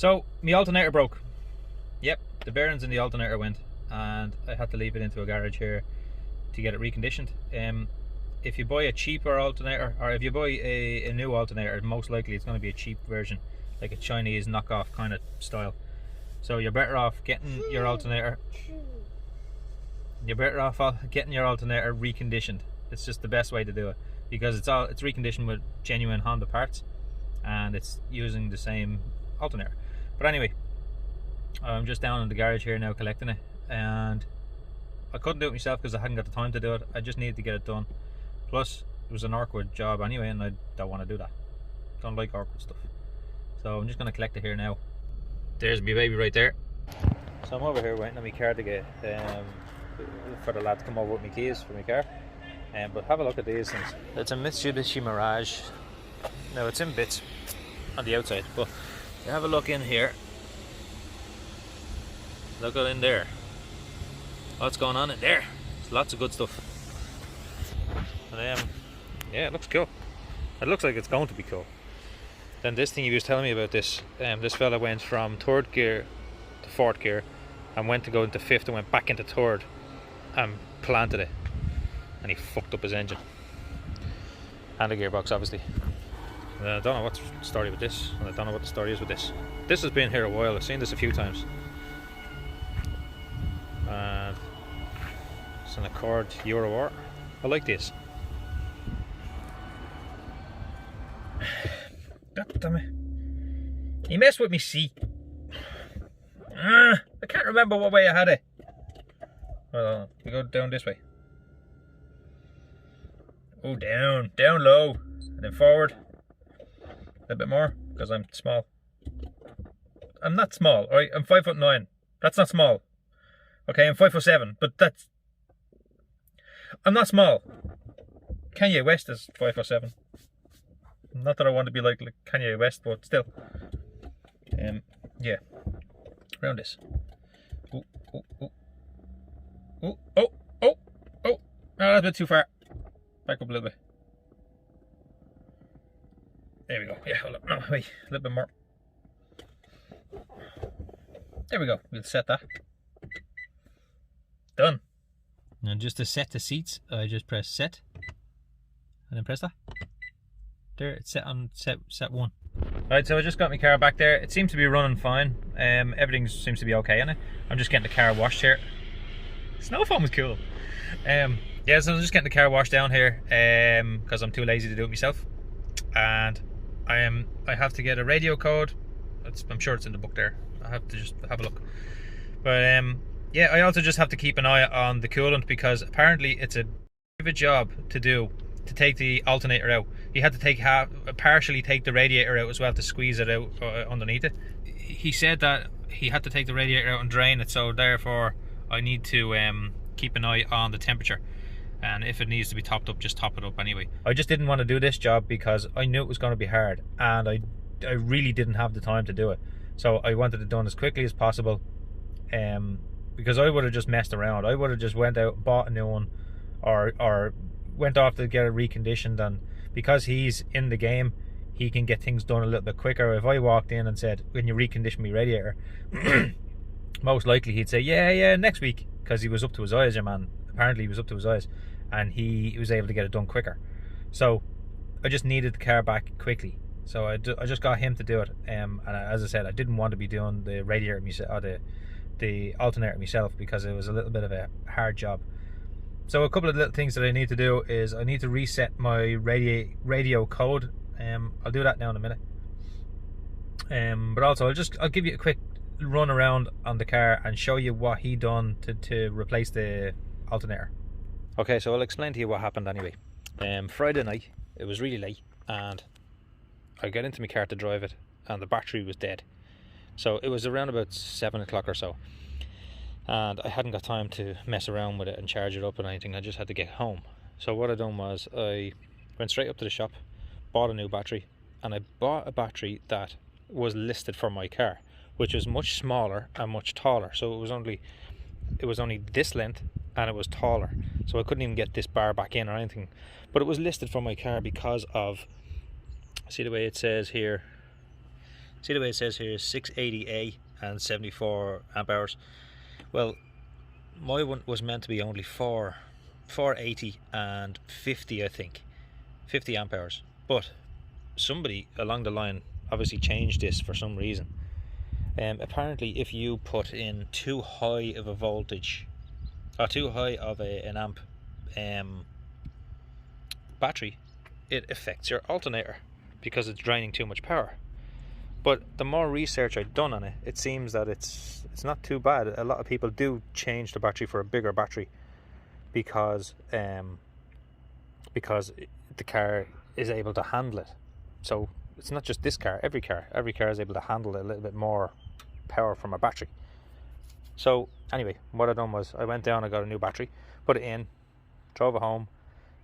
So my alternator broke. Yep, the bearings in the alternator went, and I had to leave it into a garage here to get it reconditioned. If you buy a cheaper alternator, or if you buy a new alternator, most likely it's going to be a cheap version, like a Chinese knockoff kind of style. So you're better off getting your alternator. You're better off getting your alternator reconditioned. It's just the best way to do it, because it's reconditioned with genuine Honda parts, and it's using the same alternator. But anyway, I'm just down in the garage here now collecting it, and I couldn't do it myself because I hadn't got the time to do it. I just needed to get it done. Plus, it was an awkward job anyway, and I don't want to do that. Don't like awkward stuff. So I'm just going to collect it here now. There's my baby right there. So I'm over here waiting on my car to get for the lad to come over with my keys for my car. But have a look at these things. It's a Mitsubishi Mirage. Now it's in bits on the outside, but you have a look in here. Look at in there. What's going on in there? There's lots of good stuff. And yeah, it looks cool. It looks like it's going to be cool. Then this thing he was telling me about this, this fella went from 3rd gear to 4th gear and went to go into 5th and went back into 3rd and planted it, and he fucked up his engine and the gearbox obviously. I don't know what's the story with this, and I don't know what the story is with this. This has been here a while. I've seen this a few times, and it's an Accord Euro R. I like this. God damn it. He messed with me seat. I can't remember what way I had it. Well, we go down this way. Oh, down low, and then forward. A little bit more, because I'm small. I'm not small, alright? I'm 5'9". That's not small. Okay, I'm 5'7", but that's... I'm not small. Kanye West is 5'7". Not that I want to be like Kanye West, but still. Yeah. Around this. Oh, oh, oh. Oh, oh, oh, oh. No, that's a bit too far. Back up a little bit. There we go. Yeah, hold up. No, wait. A little bit more. There we go. We'll set that. Done. And just to set the seats, I just press set. And then press that. There, it's set on set 1. Right, so I just got my car back there. It seems to be running fine. Everything seems to be okay in it. I'm just getting the car washed here. Snow foam is cool. Yeah, so I'm just getting the car washed down here because I'm too lazy to do it myself. And I have to get a radio code. I'm sure it's in the book there. I have to just have a look. But yeah, I also just have to keep an eye on the coolant, because apparently it's a bit of a job to do to take the alternator out. You had to partially take the radiator out as well to squeeze it out underneath it. He said that he had to take the radiator out and drain it, so therefore I need to keep an eye on the temperature, and if it needs to be topped up, just top it up anyway. I just didn't want to do this job because I knew it was going to be hard, and I really didn't have the time to do it, so I wanted it done as quickly as possible. Because I would have just messed around. I would have just went out and bought a new one, or went off to get it reconditioned, and because he's in the game, he can get things done a little bit quicker. If I walked in and said, "When you recondition my radiator," most likely he'd say, yeah, next week, because he was up to his eyes, your man. Apparently he was up to his eyes, and he was able to get it done quicker. So I just needed the car back quickly, so I just got him to do it. And as I said, I didn't want to be doing the radiator myself, or the alternator myself, because it was a little bit of a hard job. So a couple of little things that I need to do is I need to reset my radio code. I'll do that now in a minute. But also I'll give you a quick run around on the car and show you what he done to replace the alternator. Okay, so I'll explain to you what happened anyway. Friday night, it was really late, and I got into my car to drive it, and the battery was dead. So it was around about 7 o'clock or so, and I hadn't got time to mess around with it and charge it up and anything. I just had to get home. So what I done was I went straight up to the shop, bought a new battery, and I bought a battery that was listed for my car, which was much smaller and much taller. So it was only this length, and it was taller, so I couldn't even get this bar back in or anything. But it was listed for my car because of, see the way it says here, See the way it says here 680A and 74 amp hours. Well, my one was meant to be only 480 and 50, I think, 50 amp hours. But somebody along the line obviously changed this for some reason. Apparently, if you put in too high of a voltage or too high of an amp battery, it affects your alternator because it's draining too much power. But the more research I've done on it, it seems that it's not too bad. A lot of people do change the battery for a bigger battery because the car is able to handle it. So it's not just this car, every car is able to handle a little bit more power from a battery. So anyway, what I done was I went down, I got a new battery, put it in, drove it home,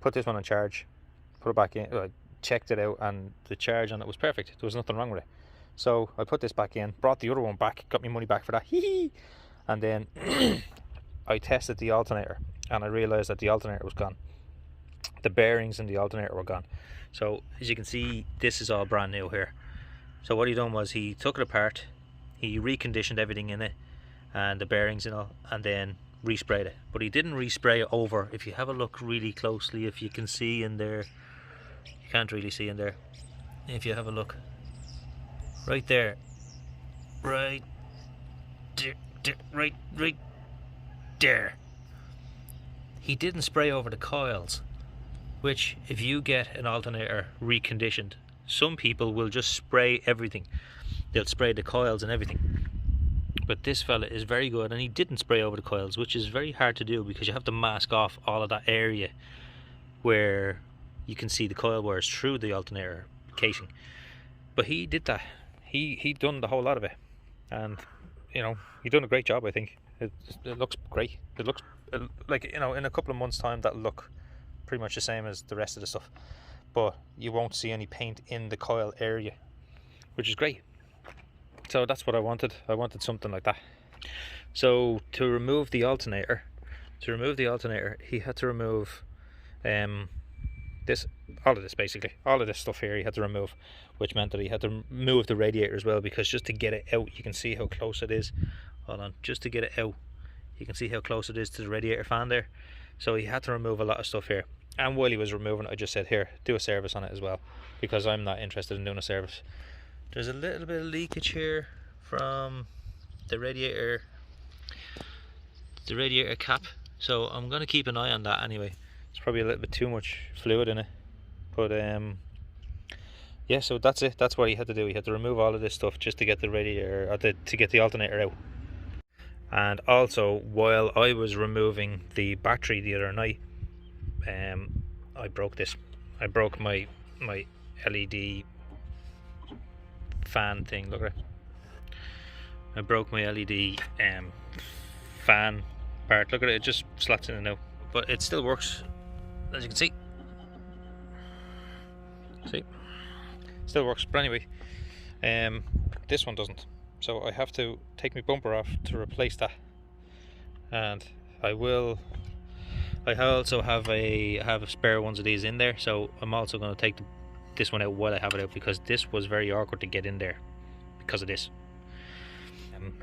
put this one on charge, put it back in, checked it out, and the charge on it was perfect. There was nothing wrong with it. So I put this back in, brought the other one back, got my money back for that, and then I tested the alternator and I realised that the alternator was gone. The bearings in the alternator were gone. So as you can see, this is all brand new here. So what he done was he took it apart, he reconditioned everything in it and the bearings and all, and then resprayed it. But he didn't respray it over. If you have a look really closely, if you can see in there, you can't really see in there, if you have a look right there, right there, he didn't spray over the coils, which if you get an alternator reconditioned, some people will just spray everything. They'll spray the coils and everything. But this fella is very good, and he didn't spray over the coils, which is very hard to do because you have to mask off all of that area where you can see the coil wires through the alternator casing. But he did that. He done the whole lot of it, and you know, he done a great job. I think it looks great. It looks like, you know, in a couple of months time that'll look pretty much the same as the rest of the stuff, but you won't see any paint in the coil area, which is great. So that's what I wanted. I wanted something like that. So to remove the alternator, he had to remove all of this stuff here he had to remove, which meant that he had to move the radiator as well, because just to get it out, you can see how close it is. Hold on, just to get it out, you can see how close it is to the radiator fan there. So he had to remove a lot of stuff here, and while he was removing it, I just said, here, do a service on it as well, because I'm not interested in doing a service. There's a little bit of leakage here from the radiator cap, so I'm going to keep an eye on that anyway. It's probably a little bit too much fluid in it, but yeah, so that's it. That's what he had to do. He had to remove all of this stuff just to get the radiator, or to get the alternator out. And also, while I was removing the battery the other night, I broke this. I broke my LED fan thing. Look at it. I broke my LED fan part. Look at it. It just slots in and out, but it still works, as you can see. See, still works. But anyway, this one doesn't. So I have to take my bumper off to replace that, and I also have a spare ones of these in there, so I'm also going to take this one out while I have it out, because this was very awkward to get in there because of this.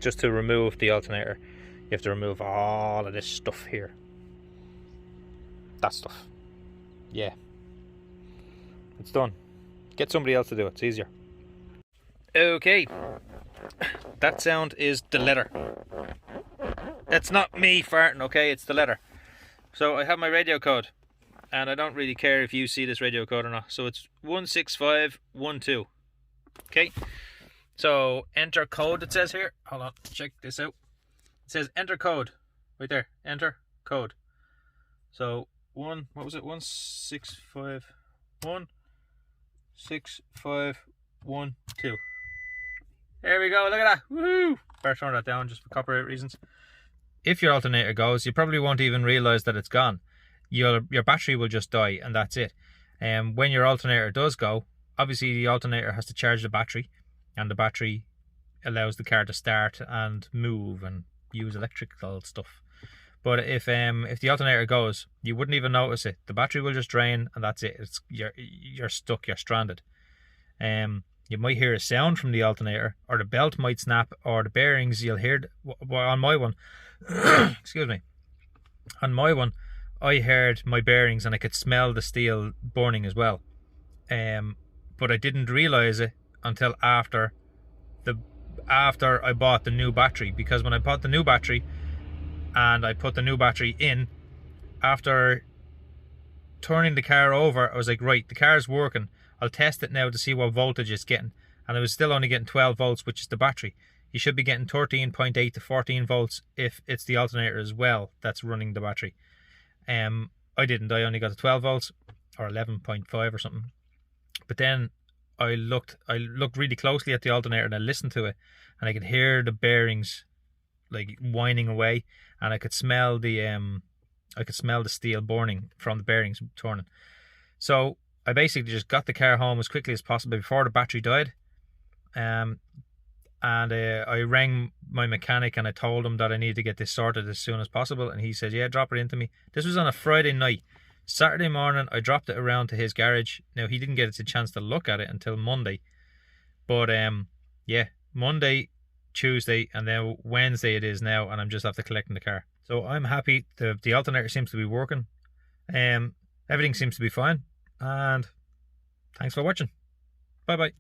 Just to remove the alternator, you have to remove all of this stuff here. That stuff. Yeah. It's done. Get somebody else to do it. It's easier. Okay. That sound is the letter. It's not me farting, okay? It's the letter. So I have my radio code, and I don't really care if you see this radio code or not. So it's 16512. Okay. So enter code, it says here. Hold on, check this out. It says enter code right there. Enter code. So 16512. There we go. Look at that. Woohoo! Better turn that down just for copyright reasons. If your alternator goes, you probably won't even realize that it's gone. Your battery will just die, and that's it. When your alternator does go, obviously the alternator has to charge the battery, and the battery allows the car to start and move and use electrical stuff. But if the alternator goes, you wouldn't even notice it. The battery will just drain, and that's it. You're stuck. You're stranded. you might hear a sound from the alternator, or the belt might snap, or the bearings, you'll hear, on my one, excuse me, on my one, I heard my bearings and I could smell the steel burning as well. But I didn't realise it until after I bought the new battery, because when I bought the new battery and I put the new battery in, after turning the car over, I was like, right, the car's working, I'll test it now to see what voltage it's getting, and I was still only getting 12 volts, which is the battery. You should be getting 13.8 to 14 volts if it's the alternator as well that's running the battery. I didn't, I only got to 12 volts or 11.5 or something. But then I looked really closely at the alternator and I listened to it, and I could hear the bearings like whining away, and I could smell the steel burning from the bearings turning. So I basically just got the car home as quickly as possible before the battery died. And I rang my mechanic and I told him that I needed to get this sorted as soon as possible, and he said, yeah, drop it into me. This was on a Friday night. Saturday morning I dropped it around to his garage. Now he didn't get a chance to look at it until Monday, but yeah, Monday, Tuesday, and then Wednesday it is now, and I'm just after collecting the car. So I'm happy. The alternator seems to be working. Everything seems to be fine, and thanks for watching. Bye bye.